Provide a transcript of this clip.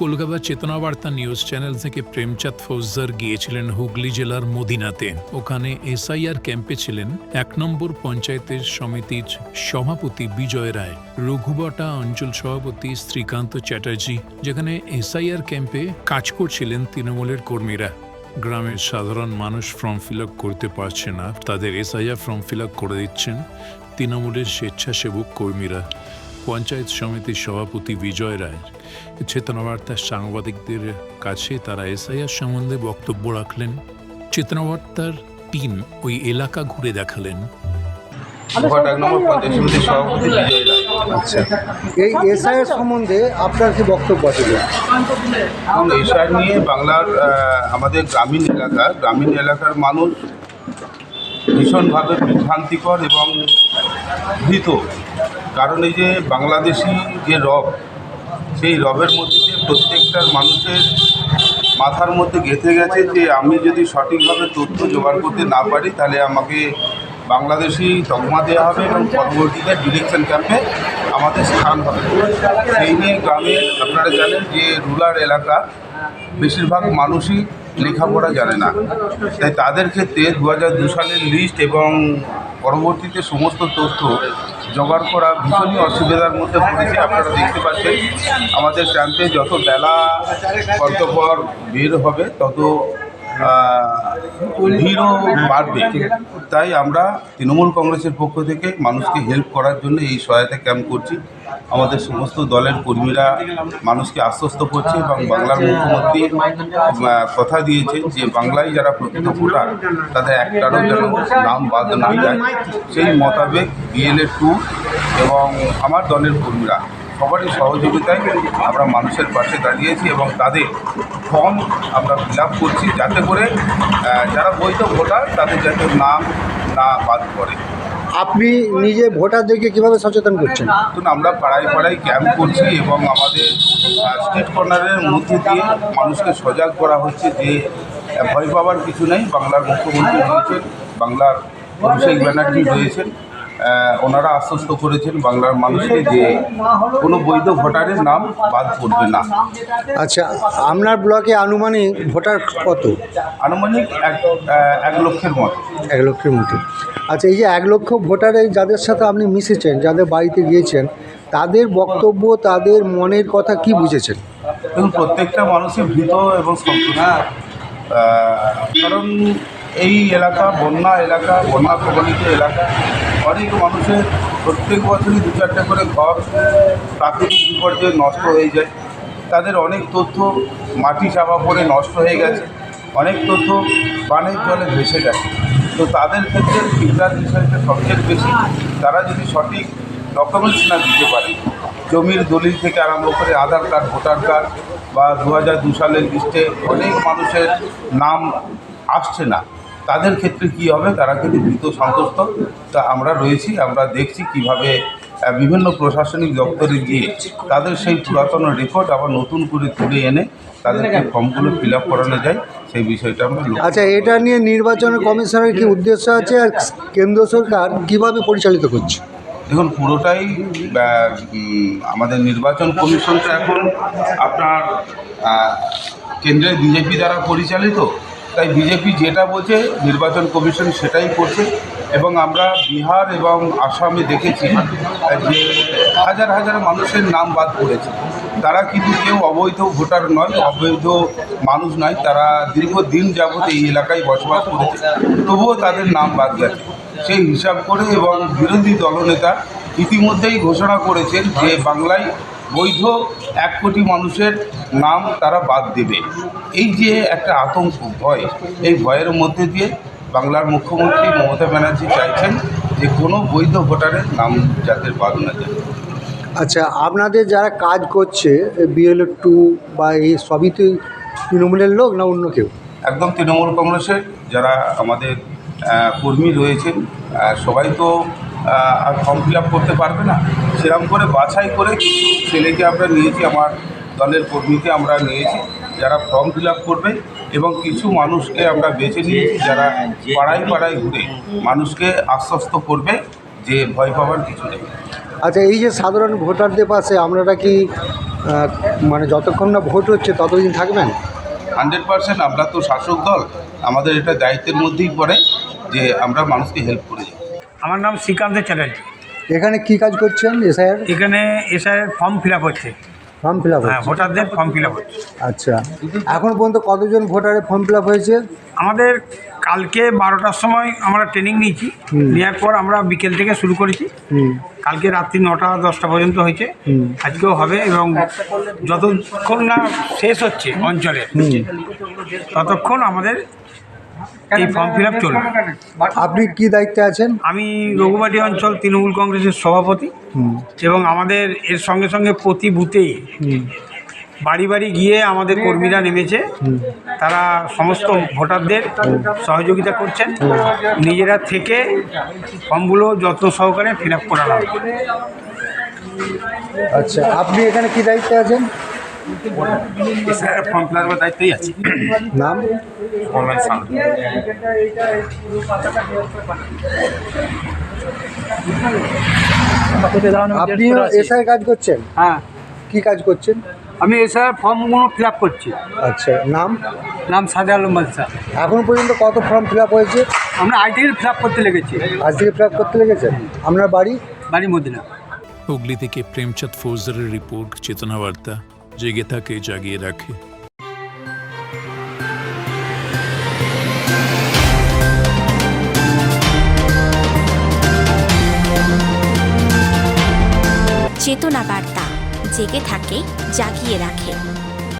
Kolkata চেতনাবার্তা news channel থেকে প্রেমচাঁদ ফৌজদার গিয়েছিলেন হুগলি জেলার মদিনাতে। ওখানে এসআইআর ক্যাম্পে ছিলেন ১ নম্বর পঞ্চায়েতের সমিতির সভাপতি বিজয় রায়, রঘুবটা অঞ্চল সভাপতি শ্রীকান্ত চ্যাটার্জি। যেখানে এসআইআর ক্যাম্পে কাজ করছিলেন তৃণমূলের কর্মীরা। গ্রামের সাধারণ মানুষ ফর্ম ফিল আপ করতে পারছে না, তাদের এসআইআর ফর্ম ফিল আপ করে দিচ্ছেন তৃণমূলের স্বেচ্ছাসেবক কর্মীরা। পঞ্চায়েত সমিতির সভাপতি বিজয় রায় চেতনাবার্তার সাংবাদিকদের কাছে তারা এসআইআর সম্বন্ধে বক্তব্য রাখলেন। চেতনাবার্তার টিম ওই এলাকা ঘুরে দেখালেন। আচ্ছা, এই এসআইআর সম্বন্ধে আপনার কি বক্তব্য আছে? এসআইআর নিয়ে বাংলার আমাদের গ্রামীণ এলাকার মানুষ ভীষণভাবে বিভ্রান্তিকর এবং ভীত। কারণ এই যে বাংলাদেশি যে রব, সেই রবের মধ্যে যে প্রত্যেকটার মানুষের মাথার মধ্যে গেঁথে গেছে যে আমি যদি সঠিকভাবে তথ্য জোগাড় করতে না পারি তাহলে আমাকে বাংলাদেশি তকমা দেওয়া হবে এবং পরবর্তীতে ডিরেকশন ক্যাম্পে আমাদের স্থান হবে। সেই নিয়ে গ্রামের আপনারা জানেন যে রুরাল এলাকা বেশিরভাগ মানুষই লেখাপড়া জানে না, তাই তাদের ক্ষেত্রে 2002 সালের লিস্ট এবং পরবর্তীতে সমস্ত তথ্য জোগাড় করা ভীষণই অসুবিধার মধ্যে পড়েছে। আপনারা দেখতে পাচ্ছেন আমাদের ক্যাম্পে যত বেলা পর বের হবে তত ভিড়ও বাড়বে। তাই আমরা তৃণমূল কংগ্রেসের পক্ষ থেকে মানুষকে হেল্প করার জন্য এই সহায়তা ক্যাম্প করছি। আমাদের সমস্ত দলের কর্মীরা মানুষকে আশ্বস্ত করছে এবং বাংলার মুখ্যমন্ত্রী কথা দিয়েছেন যে বাংলায় যারা প্রকৃত ভোটার তাদের একটারও যেন নাম বাদ না যায়, সেই মোতাবেক BLA 2 এবং আমার দলের কর্মীরা সবারই সহযোগিতায় আমরা মানুষের পাশে দাঁড়িয়েছি এবং তাদের ফর্ম আমরা ফিল আপ করছি যাতে করে যারা বৈধ ভোটার তাদের যাতে নাম না বাদ পড়ে। আপনি নিজে ভোটারদেরকে কীভাবে সচেতন করছেন? আমরা পাড়ায় পাড়ায় ক্যাম্প করছি এবং আমাদের স্ট্রিট কর্নারের মধ্যে দিয়ে মানুষকে সজাগ করা হচ্ছে যে ভয় পাওয়ার কিছু নেই। বাংলার মুখ্যমন্ত্রী রয়েছেন, বাংলার অভিষেক ব্যানার্জি রয়েছেন, ওনারা আশ্বস্ত করেছেন বাংলার মানুষকে যে কোনো বৈধ ভোটারের নাম বাদ পড়বে না। আচ্ছা, আপনার ব্লকে আনুমানিক ভোটার কত? আনুমানিক 1 লক্ষের মতো। 1 লক্ষের মতো। আচ্ছা, এই যে 1 লক্ষ ভোটারে যাদের সাথে আপনি মিশেছেন, যাদের বাড়িতে গিয়েছেন, তাদের বক্তব্য, তাদের মনের কথা কি বুঝেছেন? এবং প্রত্যেকটা মানুষই ভীত এবং সন্তুষ্ট, কারণ এই এলাকা বন্যা প্রবলিত এলাকা। অনেক মানুষের প্রত্যেক বছরই 2-4টা করে ঘর প্রাকৃতিক বিপর্যয়ে নষ্ট হয়ে যায়। তাদের অনেক তথ্য মাটি চাপা পড়ে নষ্ট হয়ে গেছে, অনেক তথ্য বানের জলে ভেসে গেছে। তো তাদের ক্ষেত্রে চিন্তার বিষয়টা সবচেয়ে বেশি। তারা যদি সঠিক ডকুমেন্টস না দিতে পারে, জমির দলিল থেকে আরম্ভ করে আধার কার্ড, ভোটার কার্ড বা 2002 সালের লিস্টে অনেক মানুষের নাম আসছে না, তাদের ক্ষেত্রে কি হবে? তারা কিন্তু ভীত সন্তুষ্ট। তা আমরা রয়েছি, আমরা দেখছি কিভাবে বিভিন্ন প্রশাসনিক দপ্তরে গিয়ে তাদের সেই পুরাতন রেকর্ড আবার নতুন করে তুলে এনে তাদেরকে ফর্মগুলো ফিল আপ করানো যায়, সেই বিষয়টা আমরা। আচ্ছা, এটা নিয়ে নির্বাচন কমিশনের কি উদ্দেশ্য আছে আর কেন্দ্র সরকার কীভাবে পরিচালিত করছে? দেখুন, পুরোটাই আমাদের নির্বাচন কমিশনটা এখন আপনার কেন্দ্রে বিজেপি দ্বারা পরিচালিত। তাই বিজেপি যেটা বলছে নির্বাচন কমিশন সেটাই করছে। এবং আমরা বিহার এবং আসামে দেখেছি যে হাজার হাজার মানুষের নাম বাদ পড়েছে। তারা কিন্তু কেউ অবৈধ ভোটার নয়, অবৈধ মানুষ নয়, তারা দীর্ঘদিন যাবৎ এই এলাকায় বসবাস করেছে, তবুও তাদের নাম বাদ গেছে। সেই হিসাব করে এবং বিরোধী দলনেতা ইতিমধ্যেই ঘোষণা করেছেন যে বাংলায় বৈধ 1 কোটি মানুষের নাম তারা বাদ দেবে। এই যে একটা আতঙ্ক, ভয়, এই ভয়ের মধ্যে দিয়ে বাংলার মুখ্যমন্ত্রী মমতা ব্যানার্জি চাইছেন যে কোনো বৈধ ভোটারের নাম যাতে বাদ না যায়। আচ্ছা, আপনাদের যারা কাজ করছে BLA 2 বা এই সবই তো তৃণমূলের লোক না অন্য কেউ? একদম তৃণমূল কংগ্রেসের যারা আমাদের কর্মী রয়েছেন সবাই তো আর ফর্ম ফিল আপ করতে পারবে না। সেরকম করে বাছাই করে কিছু ছেলেকে আমরা নিয়েছি, আমার দলের কর্মীকে আমরা নিয়েছি যারা ফর্ম ফিল আপ করবে, এবং কিছু মানুষকে আমরা বেছে নিয়েছি যারা পাড়ায় পাড়ায় ঘুরে মানুষকে আশ্বস্ত করবে যে ভয় পাওয়ার কিছু নেই। আচ্ছা, এই যে সাধারণ ভোটারদের পাশে আপনারা কি মানে যতক্ষণ না ভোট হচ্ছে ততদিন থাকবেন? 100% আমরা তো শাসক দল, আমাদের এটা দায়িত্বের মধ্যেই পড়ে যে আমরা মানুষকে হেল্প করে যাই। আমার নাম শ্রীকান্ত চ্যাটার্জি। এখানে কি কাজ করছেন এসআইআর? এখানে এসআইয়ের ফর্ম ফিল আপ হচ্ছে। Form fill up? হ্যাঁ, ভোটারদের ফর্ম ফিল আপ হচ্ছে। আচ্ছা, এখন পর্যন্ত কতজন ভোটারের ফর্ম ফিল আপ হয়েছে? আমাদের কালকে 12টার সময় আমরা ট্রেনিং নিয়েছি, নেওয়ার পর আমরা বিকেল থেকে শুরু করেছি। কালকে রাত্রি 9টা 10টা পর্যন্ত হয়েছে, আজকেও হবে এবং যতক্ষণ না শেষ হচ্ছে অঞ্চলে ততক্ষণ আমাদের এই ফর্ম ফিল আপ চলবে। আপনি কি দায়িত্বে আছেন? আমি রঘুবাটি অঞ্চল তৃণমূল কংগ্রেসের সভাপতি এবং আমাদের এর সঙ্গে সঙ্গে প্রতি বুথেই বাড়ি বাড়ি গিয়ে আমাদের কর্মীরা নেমেছে, তারা সমস্ত ভোটারদের সহযোগিতা করছেন, নিজেরা থেকে ফর্মগুলো যত্ন সহকারে ফিল আপ করানো হবে। আচ্ছা, আপনি এখানে কি দায়িত্বে আছেন? ফর্ম ফিল আপের দায়িত্বই আছে। নাম? আপনিও এসআই কাজ করছেন? হ্যাঁ, কি কাজ করছেন? আমি এসআই ফর্মগুলো ফিল আপ করছি। আচ্ছা, নাম? নাম সাদে আলম বাদশা। এখন পর্যন্ত কত ফর্ম ফিল আপ হয়েছে? আমরা আজ থেকে ফিল আপ করতে লেগেছি। আজ থেকে ফিল আপ করতে লেগেছেন? আপনার বাড়ি? বাড়ি মদিনা। হুগলি থেকে প্রেমচাঁদ ফৌজদারের রিপোর্ট, চেতনা বার্তা, জেগে থাকে জাগিয়ে রাখে। চেতনা বার্তা, জেগে থাকে জাগিয়ে রাখে।